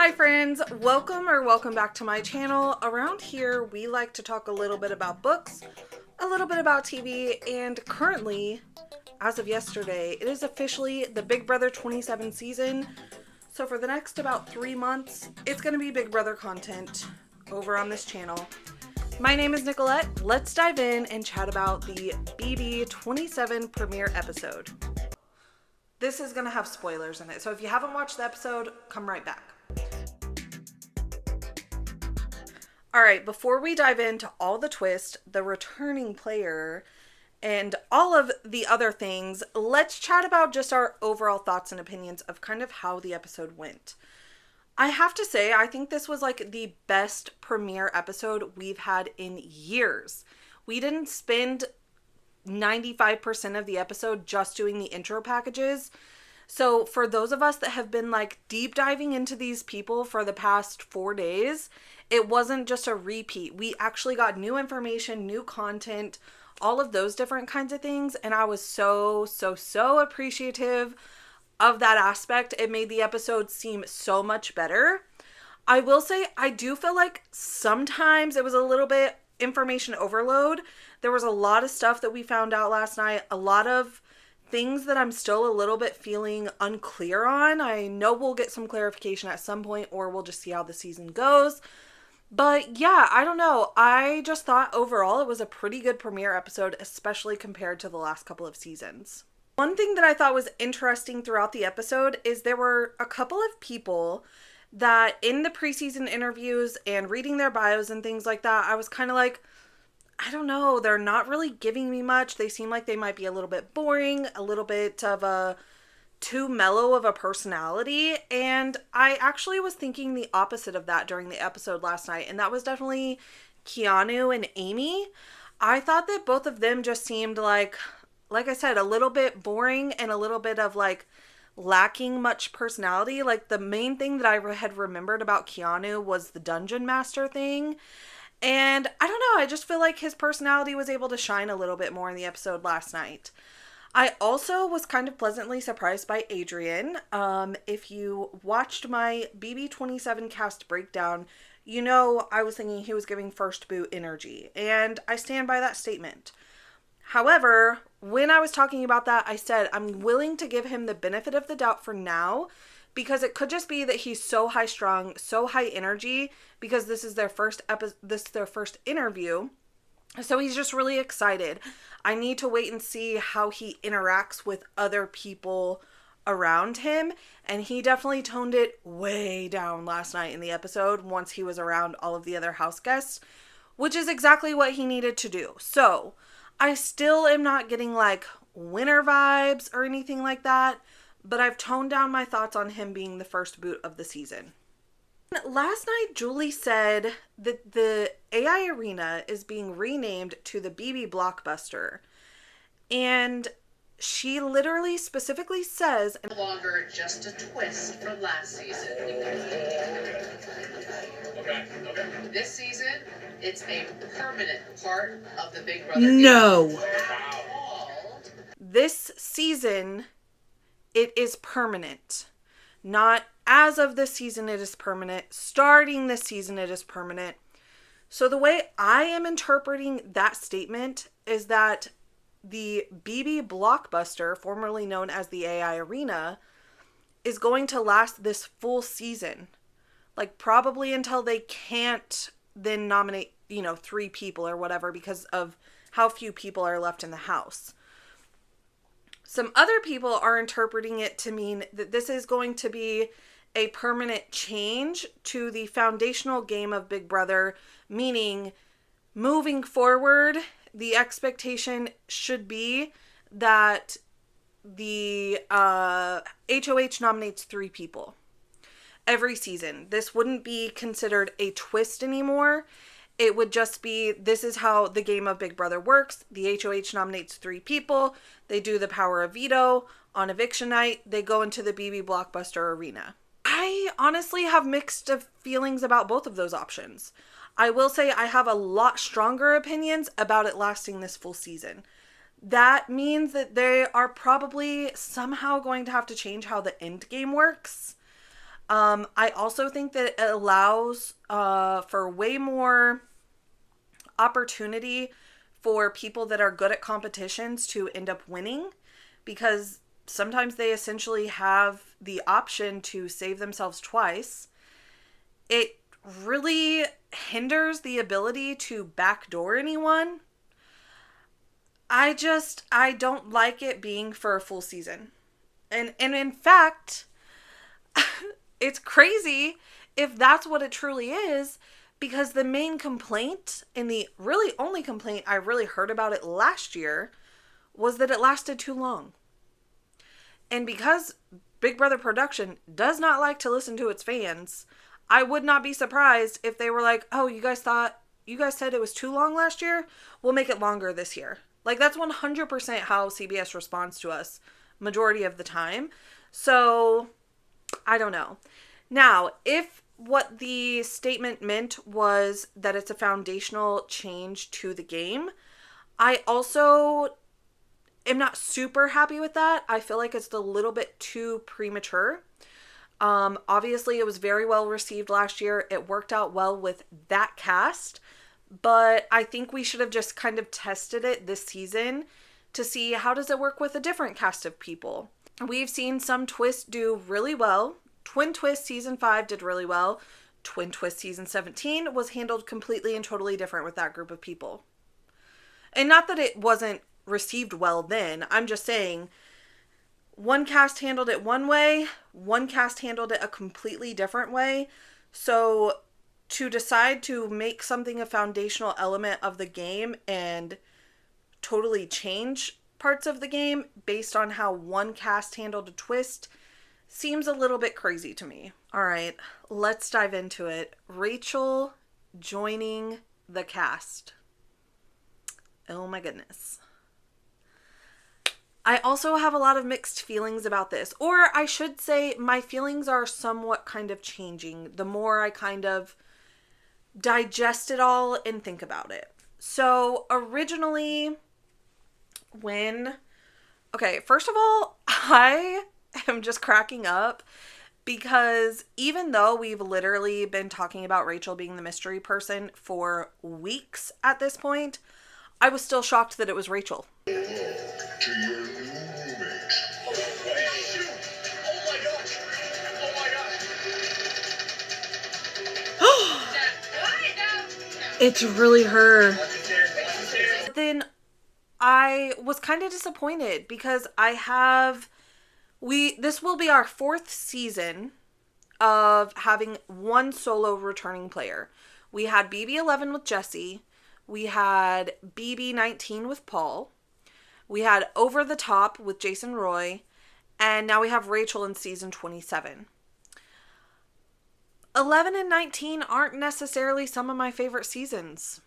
Hi friends, welcome back to my channel. Around here we like to talk a little bit about books, a little bit about TV, and currently, as of yesterday, it is officially the Big Brother 27 season. So for the next about 3 months, it's going to be Big Brother content over on this channel. My name is Nicolette. Let's dive in and chat about the BB27 premiere episode. This is going to have spoilers in it, so if you haven't watched the episode, come right back. Alright, before we dive into all the twists, the returning player, and all of the other things, let's chat about just our overall thoughts and opinions of kind of how the episode went. I have to say, I think this was like the best premiere episode we've had in years. We didn't spend 95% of the episode just doing the intro packages. So for those of us that have been like deep diving into these people for the past 4 days, it wasn't just a repeat. We actually got new information, new content, all of those different kinds of things. And I was so appreciative of that aspect. It made the episode seem so much better. I will say, I do feel like sometimes it was a little bit information overload. There was a lot of stuff that we found out last night, a lot of things that I'm still a little bit feeling unclear on. I know we'll get some clarification at some point, or we'll just see how the season goes. But yeah, I don't know. I just thought overall it was a pretty good premiere episode, especially compared to the last couple of seasons. One thing that I thought was interesting throughout the episode is there were a couple of people that in the preseason interviews and reading their bios and things like that, I was kind of like, I don't know, they're not really giving me much. They seem like they might be a little bit boring, a little bit of a too mellow of a personality. And I actually was thinking the opposite of that during the episode last night. And that was definitely Keanu and Amy. I thought that both of them just seemed like I said, a little bit boring and a little bit of like lacking much personality. Like the main thing that I had remembered about Keanu was the dungeon master thing. And I don't know, I just feel like his personality was able to shine a little bit more in the episode last night. I also was kind of pleasantly surprised by Adrian. If you watched my BB27 cast breakdown, you know I was thinking he was giving first boot energy, and I stand by that statement. However, when I was talking about that, I said I'm willing to give him the benefit of the doubt for now, because it could just be that he's so high strung, so high energy, because this is their first interview. So he's just really excited. I need to wait and see how he interacts with other people around him. And he definitely toned it way down last night in the episode once he was around all of the other house guests, which is exactly what he needed to do. So I still am not getting like winner vibes or anything like that, but I've toned down my thoughts on him being the first boot of the season. Last night, Julie said that the AI arena is being renamed to the BB Blockbuster. And she literally specifically says, No longer just a twist from last season. Okay. This season, it's a permanent part of the Big Brother game. No. This season, it is permanent. Not as of this season, it is permanent. Starting this season, it is permanent. So the way I am interpreting that statement is that the BB Blockbuster, formerly known as the AI Arena, is going to last this full season. Like probably until they can't then nominate, 3 people or whatever because of how few people are left in the house. Some other people are interpreting it to mean that this is going to be a permanent change to the foundational game of Big Brother, meaning moving forward, the expectation should be that the HOH nominates 3 people every season. This wouldn't be considered a twist anymore. It would just be, this is how the game of Big Brother works. The HOH nominates 3 people. They do the power of veto. On eviction night, they go into the BB Blockbuster arena. I honestly have mixed feelings about both of those options. I will say I have a lot stronger opinions about it lasting this full season. That means that they are probably somehow going to have to change how the end game works. I also think that it allows for way more opportunity for people that are good at competitions to end up winning, because sometimes they essentially have the option to save themselves twice. It really hinders the ability to backdoor anyone. I don't like it being for a full season. And in fact, it's crazy if that's what it truly is, because the main complaint, and the really only complaint I really heard about it last year, was that it lasted too long. And because Big Brother production does not like to listen to its fans, I would not be surprised if they were like, "Oh, you guys said it was too long last year? We'll make it longer this year." Like, that's 100% how CBS responds to us majority of the time. So, I don't know. Now, if what the statement meant was that it's a foundational change to the game, I also am not super happy with that. I feel like it's a little bit too premature. Obviously, it was very well received last year. It worked out well with that cast, but I think we should have just kind of tested it this season to see how does it work with a different cast of people. We've seen some twists do really well. Twin Twist season 5 did really well. Twin Twist season 17 was handled completely and totally different with that group of people. And not that it wasn't received well then. I'm just saying one cast handled it one way, one cast handled it a completely different way. So to decide to make something a foundational element of the game and totally change parts of the game based on how one cast handled a twist seems a little bit crazy to me. All right, let's dive into it. Rachel joining the cast. Oh my goodness. I also have a lot of mixed feelings about this. Or I should say my feelings are somewhat kind of changing the more I kind of digest it all and think about it. So originally first of all, I am just cracking up because even though we've literally been talking about Rachel being the mystery person for weeks at this point, I was still shocked that it was Rachel. To your new roommate. Oh my gosh! It's really her. But then I was kind of disappointed because this will be our 4th season of having one solo returning player. We had BB11 with Jesse. We had BB19 with Paul. We had Over the Top with Jason Roy. And now we have Rachel in season 27. 11 and 19 aren't necessarily some of my favorite seasons.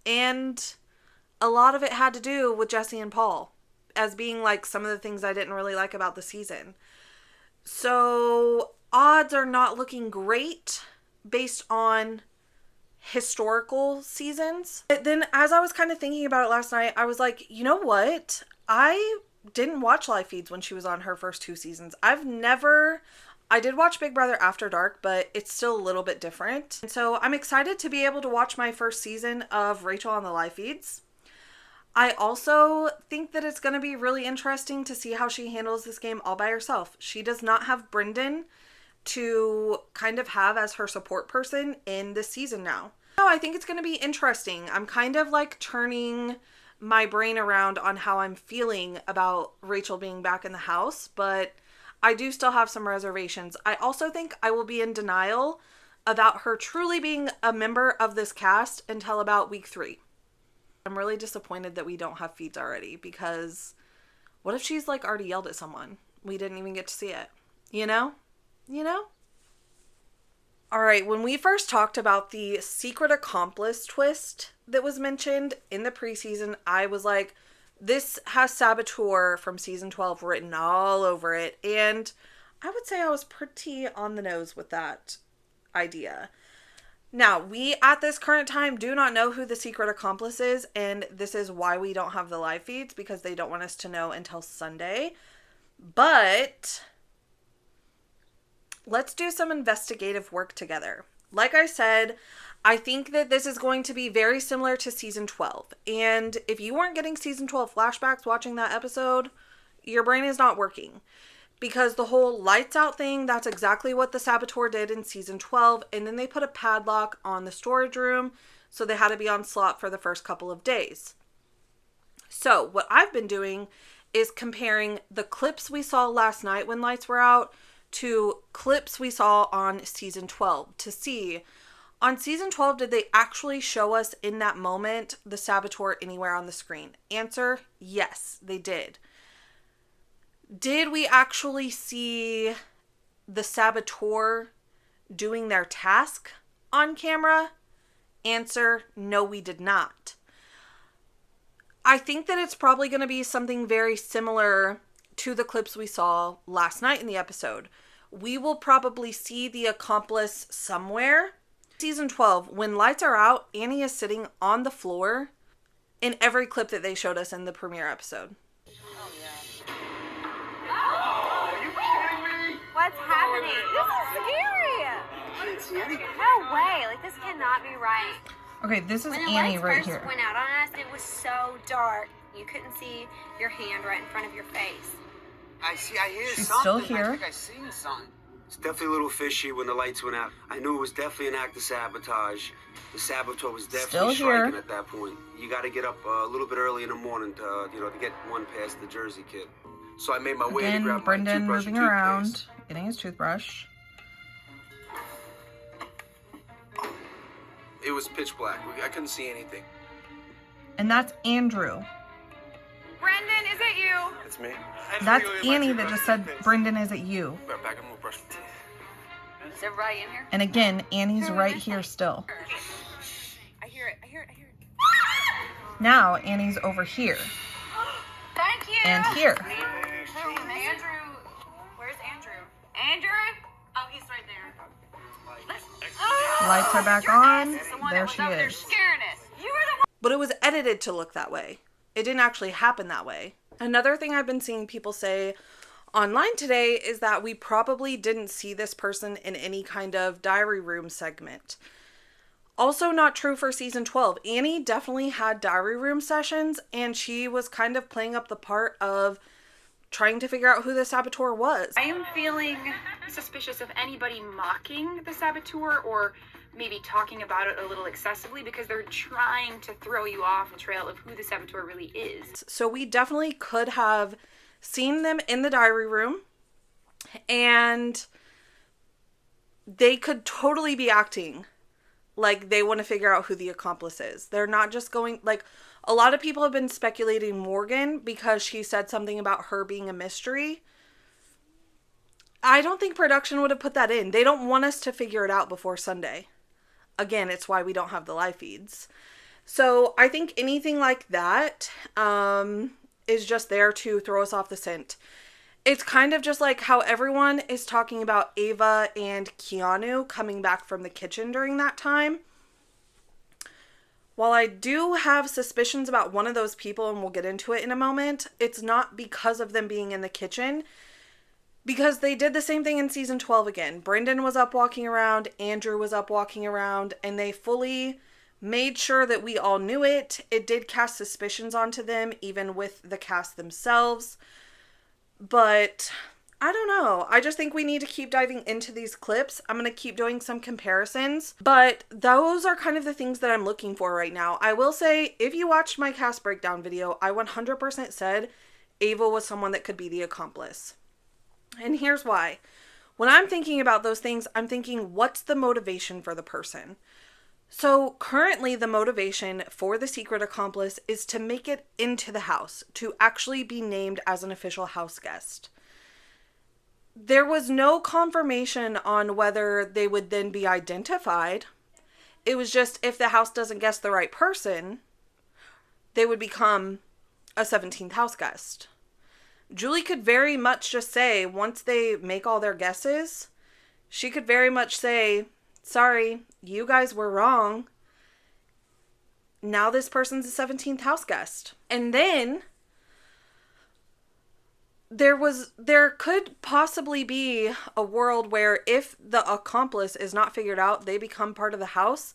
And a lot of it had to do with Jesse and Paul as being like some of the things I didn't really like about the season. So odds are not looking great based on historical seasons. But then as I was kind of thinking about it last night, I was like, you know what? I didn't watch live feeds when she was on her first 2 seasons. I did watch Big Brother After Dark, but it's still a little bit different. And so I'm excited to be able to watch my first season of Rachel on the live feeds. I also think that it's going to be really interesting to see how she handles this game all by herself. She does not have Brendan to kind of have as her support person in this season now. So I think it's going to be interesting. I'm kind of like turning my brain around on how I'm feeling about Rachel being back in the house, but I do still have some reservations. I also think I will be in denial about her truly being a member of this cast until about week 3. I'm really disappointed that we don't have feeds already, because what if she's like already yelled at someone? We didn't even get to see it. You know? All right, when we first talked about the Secret Accomplice twist that was mentioned in the preseason, I was like, this has Sabotur from season 12 written all over it. And I would say I was pretty on the nose with that idea. Now, we at this current time do not know who the Secret Accomplice is, and this is why we don't have the live feeds, because they don't want us to know until Sunday. But let's do some investigative work together. Like I said, I think that this is going to be very similar to season 12. And if you weren't getting season 12 flashbacks watching that episode, your brain is not working. Because the whole lights out thing, that's exactly what the Saboteur did in season 12. And then they put a padlock on the storage room, so they had to be on slot for the first couple of days. So what I've been doing is comparing the clips we saw last night when lights were out to clips we saw on season 12 to see, on season 12, did they actually show us in that moment the Saboteur anywhere on the screen? Answer, yes, they did. Did we actually see the Saboteur doing their task on camera? Answer, no, we did not. I think that it's probably going to be something very similar to the clips we saw last night in the episode. We will probably see the accomplice somewhere. Season 12, when lights are out, Annie is sitting on the floor in every clip that they showed us in the premiere episode. Oh, yeah. Oh, are you kidding me? What's happening? This is scary. I didn't see anything. No way. Like, this cannot be right. Okay, this is When the Annie lights right first here. went out on us, it was so dark. You couldn't see your hand right in front of your face. I hear She's something. still here. I think I seen something. It's definitely a little fishy when the lights went out. I knew it was definitely an act of sabotage. The Saboteur was definitely Still here. striking at that point. You got to get up a little bit early in the morning to, to get one past the Jersey kid. So I made my way to Again, grab my Brendan toothbrush moving and around, toothpaste. getting his toothbrush. It was pitch black. I couldn't see anything. And that's Andrew. Brendan, is it you? It's me. That's Annie that just said, Brendan, is it you? Back, I'm gonna brush my teeth. Is everybody in here? And again, Annie's right here still. I hear it. I hear it. I hear it. Now, Annie's over here. Thank you. And here. Andrew. Where's Andrew? Andrew? Oh, he's right there. Lights are back You're on. the one There that was she over there is. scaring us. You were the one. But it was edited to look that way. It didn't actually happen that way. Another thing I've been seeing people say online today is that we probably didn't see this person in any kind of diary room segment. Also not true for season 12. Annie definitely had diary room sessions, and she was kind of playing up the part of trying to figure out who the Saboteur was. I am feeling suspicious of anybody mocking the Saboteur or maybe talking about it a little excessively because they're trying to throw you off the trail of who the Saboteur really is. So we definitely could have seen them in the diary room, and they could totally be acting like they want to figure out who the accomplice is. They're not just going, like, a lot of people have been speculating Morgan because she said something about her being a mystery. I don't think production would have put that in. They don't want us to figure it out before Sunday. Again, it's why we don't have the live feeds. So I think anything like that is just there to throw us off the scent. It's kind of just like how everyone is talking about Ava and Keanu coming back from the kitchen during that time. While I do have suspicions about one of those people, and we'll get into it in a moment, it's not because of them being in the kitchen. Because they did the same thing in season 12 again. Brendan was up walking around, Andrew was up walking around, and they fully made sure that we all knew it. It did cast suspicions onto them, even with the cast themselves. But I don't know. I just think we need to keep diving into these clips. I'm going to keep doing some comparisons. But those are kind of the things that I'm looking for right now. I will say, if you watched my cast breakdown video, I 100% said Ava was someone that could be the accomplice. And here's why. When I'm thinking about those things, I'm thinking, what's the motivation for the person? So currently the motivation for the secret accomplice is to make it into the house, to actually be named as an official house guest. There was no confirmation on whether they would then be identified. It was just, if the house doesn't guess the right person, they would become a 17th house guest. Julie could very much just say, once they make all their guesses, she could very much say, sorry, you guys were wrong. Now this person's a 17th house guest. And then there could possibly be a world where if the accomplice is not figured out, they become part of the house.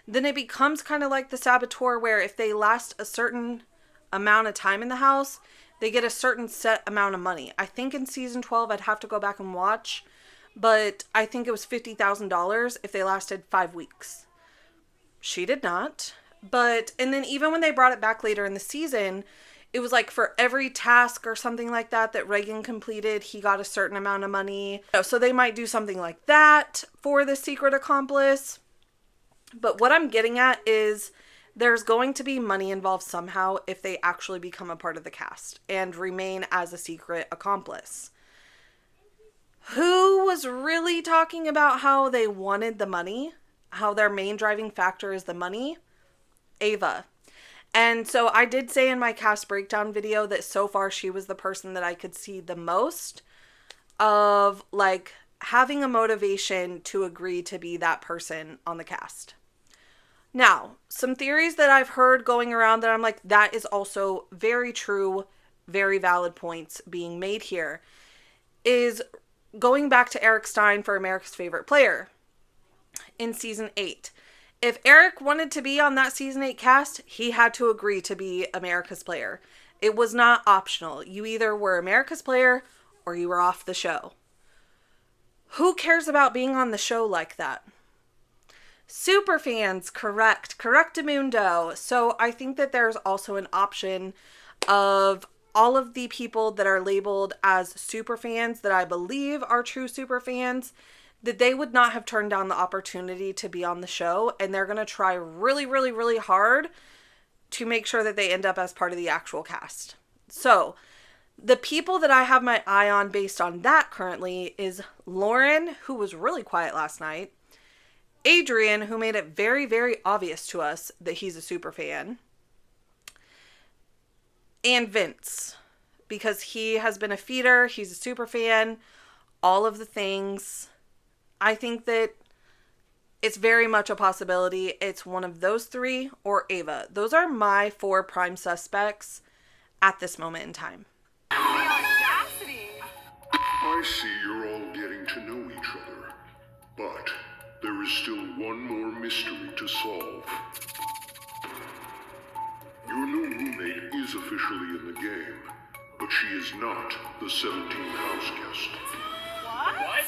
Then it becomes kind of like the Saboteur, where if they last a certain amount of time in the house, they get a certain set amount of money. I think in season 12, I'd have to go back and watch, but I think it was $50,000 if they lasted 5 weeks. She did not. And then even when they brought it back later in the season, it was like for every task or something like that Reagan completed, he got a certain amount of money. So they might do something like that for the Secret Accomplice. But what I'm getting at is there's going to be money involved somehow if they actually become a part of the cast and remain as a Secret Accomplice. Who was really talking about how they wanted the money? How their main driving factor is the money? Ava. And so I did say in my cast breakdown video that so far she was the person that I could see the most of, like, having a motivation to agree to be that person on the cast. Now, some theories that I've heard going around that I'm like, that is also very true, very valid points being made here, is going back to Eric Stein for America's Favorite Player in season 8. If Eric wanted to be on that season 8 cast, he had to agree to be America's Player. It was not optional. You either were America's Player or you were off the show. Who cares about being on the show like that? Super fans, correctamundo. So I think that there's also an option of all of the people that are labeled as super fans that I believe are true super fans, that they would not have turned down the opportunity to be on the show, and they're going to try really, really, really hard to make sure that they end up as part of the actual cast. So the people that I have my eye on based on that currently is Lauren, who was really quiet last night, Adrian, who made it very, very obvious to us that he's a super fan, and Vince, because he has been a feeder, he's a super fan, all of the things. I think that it's very much a possibility it's one of those 3 or Ava. Those are my 4 prime suspects at this moment in time. I see you're all getting to know each other, but there is still one more mystery to solve. Your new roommate is officially in the game, but she is not the 17th houseguest. What?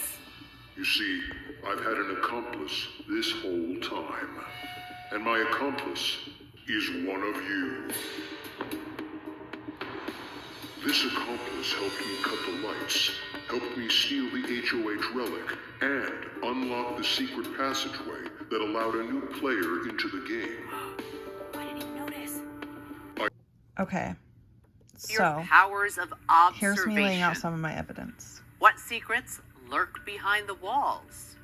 You see, I've had an accomplice this whole time, and my accomplice is one of you. This accomplice helped me cut the lights, helped me steal the HOH relic, and unlock the secret passageway that allowed a new player into the game. I didn't even notice. Okay, Your so powers of observation. here's me laying out some of my evidence. What secrets lurk behind the walls?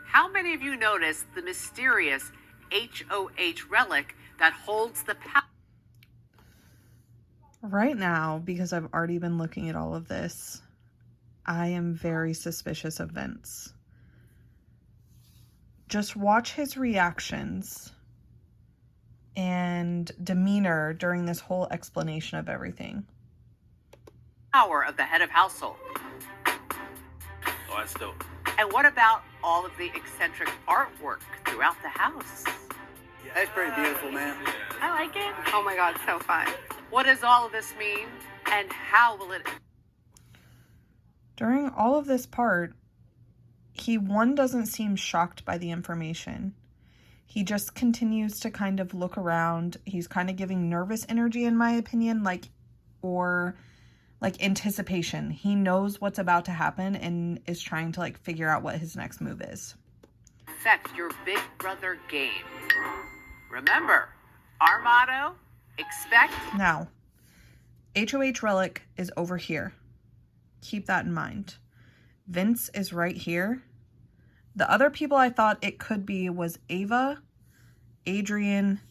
How many of you noticed the mysterious HOH relic that holds the power? Right now, because I've already been looking at all of this, I am very suspicious of Vince. Just watch his reactions and demeanor during this whole explanation of everything. Power of the head of household. Oh, that's dope. And what about all of the eccentric artwork throughout the house? That's pretty beautiful, man. I like it. Oh my god, so fun. What does all of this mean, and how will it... During all of this part, he doesn't seem shocked by the information. He just continues to kind of look around. He's kind of giving nervous energy, in my opinion, or anticipation. He knows what's about to happen and is trying to figure out what his next move is. affect your Big Brother game? Remember, our motto, expect... Now, HOH Relic is over here. Keep that in mind. Vince is right here. The other people I thought it could be was Ava, Adrian,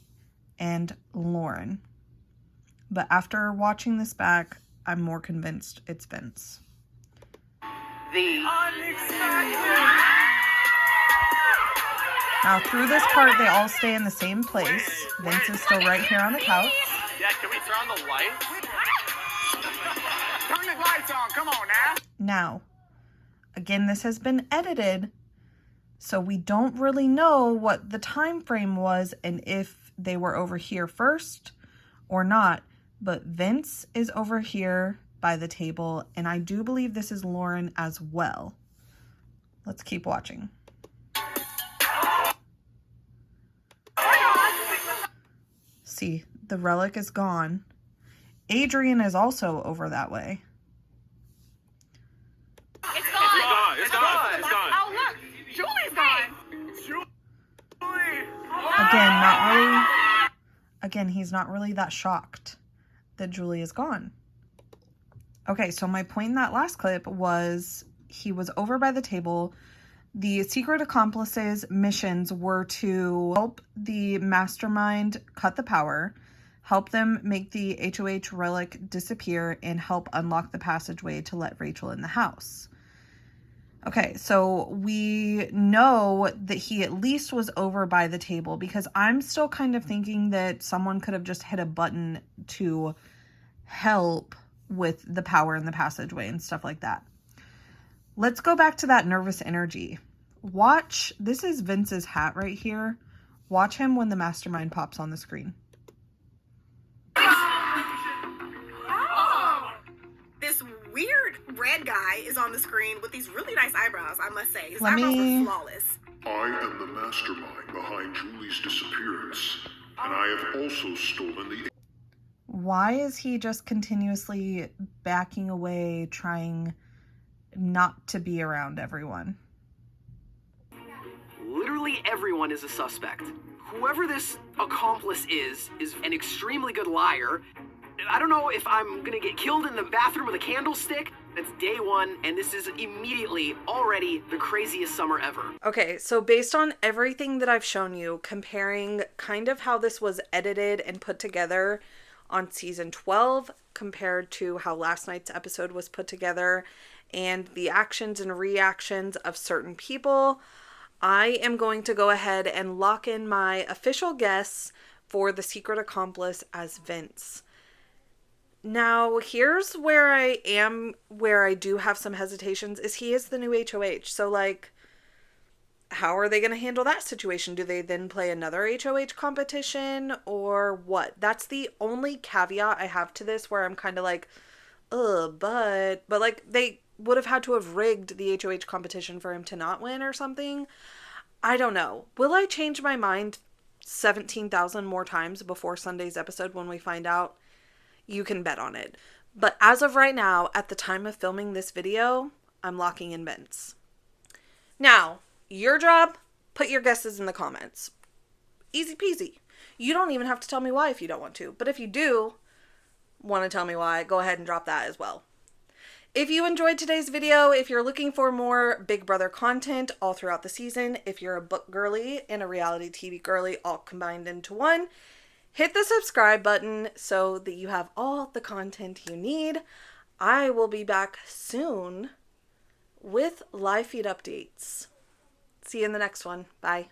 and Lauren. But after watching this back, I'm more convinced it's Vince. The Now, through this part, they all stay in the same place. Vince is still right here on the couch. Yeah, can we turn on the light? Turn the lights on. Come on now. Now, again, this has been edited, so we don't really know what the time frame was and if they were over here first or not. But Vince is over here by the table, and I do believe this is Lauren as well. Let's keep watching. See, the relic is gone. Adrian is also over that way. It's gone. It's gone. It's gone. Oh, look. Julie's gone. Again, he's not really that shocked that Julie is gone. Okay, so my point in that last clip was he was over by the table. The Secret Accomplice's missions were to help the mastermind cut the power, help them make the HOH relic disappear, and help unlock the passageway to let Rachel in the house. Okay, so we know that he at least was over by the table, because I'm still kind of thinking that someone could have just hit a button to help with the power in the passageway and stuff like that. Let's go back to that nervous energy. Watch, this is Vince's hat right here. Watch him when the mastermind pops on the screen. This weird red guy is on the screen with these really nice eyebrows, I must say. His Let eyebrows me- are flawless. I am the mastermind behind Julie's disappearance, and I have also stolen the... Why is he just continuously backing away, trying not to be around everyone? Literally everyone is a suspect. Whoever this accomplice is an extremely good liar. I don't know if I'm gonna get killed in the bathroom with a candlestick. That's day one, and this is immediately already the craziest summer ever. Okay, so based on everything that I've shown you, comparing kind of how this was edited and put together on season 12 compared to how last night's episode was put together, and the actions and reactions of certain people, I am going to go ahead and lock in my official guess for the Secret Accomplice as Vince. Now, here's where I do have some hesitations, is he is the new HOH. So, like, how are they going to handle that situation? Do they then play another HOH competition or what? That's the only caveat I have to this, where I'm kind of like, but like, they would have had to have rigged the HOH competition for him to not win or something. I don't know. Will I change my mind 17,000 more times before Sunday's episode when we find out? You can bet on it. But as of right now, at the time of filming this video, I'm locking in Vince. Now, your job, put your guesses in the comments. Easy peasy. You don't even have to tell me why if you don't want to. But if you do want to tell me why, go ahead and drop that as well. If you enjoyed today's video, if you're looking for more Big Brother content all throughout the season, if you're a book girly and a reality TV girly all combined into one, hit the subscribe button so that you have all the content you need. I will be back soon with live feed updates. See you in the next one. Bye.